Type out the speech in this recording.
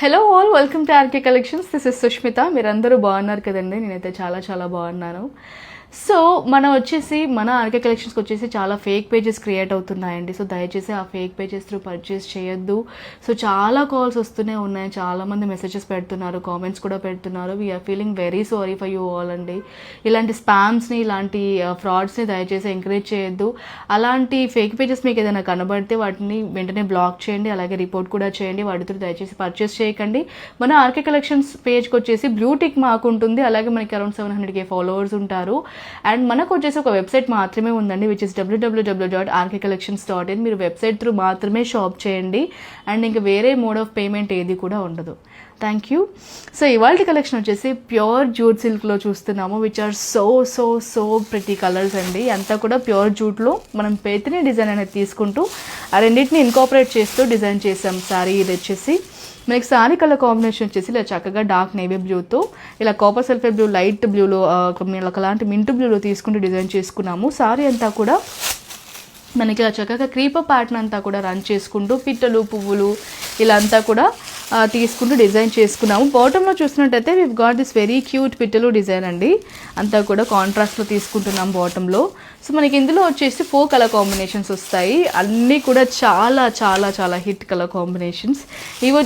Hello all, welcome to RK collections. This is Sushmita. మీరందరూ బాగున్నారు కదండి? నేనైతే చాలా చాలా బాగున్నాను. సో మన ఆర్కే కలెక్షన్స్కి వచ్చేసి చాలా ఫేక్ పేజెస్ క్రియేట్ అవుతున్నాయండి. సో దయచేసి ఆ ఫేక్ పేజెస్ త్రూ పర్చేస్ చేయొద్దు. సో చాలా కాల్స్ వస్తూనే ఉన్నాయి, చాలామంది మెసేజెస్ పెడుతున్నారు, కామెంట్స్ కూడా పెడుతున్నారు. We are feeling very sorry for you all అండి. ఇలాంటి స్పామ్స్ని, ఇలాంటి ఫ్రాడ్స్ని దయచేసి ఎంకరేజ్ చేయొద్దు. అలాంటి ఫేక్ పేజెస్ మీకు ఏదైనా కనబడితే వాటిని వెంటనే బ్లాక్ చేయండి, అలాగే రిపోర్ట్ కూడా చేయండి. వాటితో దయచేసి పర్చేస్ చేయకండి. మన ఆర్కే కలెక్షన్స్ పేజ్కి వచ్చేసి బ్లూ టిక్ మార్క్ ఉంటుంది, అలాగే మనకి అరౌండ్ 700K ఫాలోవర్స్ ఉంటారు. అండ్ మనకు వచ్చేసి ఒక వెబ్సైట్ మాత్రమే ఉందండి, విచ్ ఇస్ www.rkcollections.in. మీరు వెబ్సైట్ త్రూ మాత్రమే షాప్ చేయండి. అండ్ ఇంకా వేరే మోడ్ ఆఫ్ పేమెంట్ ఏది కూడా ఉండదు. Thank you. సో ఇవాళ కలెక్షన్ వచ్చేసి ప్యూర్ జూట్ సిల్క్లో చూస్తున్నాము, which are so so so pretty colours అండి. అంతా కూడా ప్యూర్ జూట్లో మనం పేతిని డిజైన్ అనేది తీసుకుంటూ ఆ రెండింటిని ఇన్కాపరేట్ చేస్తూ డిజైన్ చేసాం సారీ. ఇది వచ్చేసి మనకి సారీ కలర్ కాంబినేషన్ వచ్చేసి ఇలా చక్కగా డార్క్ నేవీ బ్లూతో, ఇలా కాపర్ సల్ఫేట్ బ్లూ, లైట్ బ్లూలో, ఒకలాంటి మింట్ బ్లూలో తీసుకుంటూ డిజైన్ చేసుకున్నాము. సారీ అంతా కూడా మనకి ఇలా చక్కగా క్రీపర్ ప్యాటర్న్ అంతా కూడా రన్ చేసుకుంటూ పిట్టలు, పువ్వులు ఇలా అంతా కూడా తీసుకుంటూ డిజైన్ చేసుకున్నాము. బాటంలో చూసినట్టయితే weave got this very cute పిట్టలు డిజైన్ అండి. అంతా కూడా కాంట్రాస్ట్లో తీసుకుంటున్నాం బాటంలో. సో మనకి ఇందులో వచ్చేసి 4 కలర్ కాంబినేషన్స్ వస్తాయి. అన్నీ కూడా చాలా చాలా చాలా హిట్ కలర్ కాంబినేషన్స్. ఇవి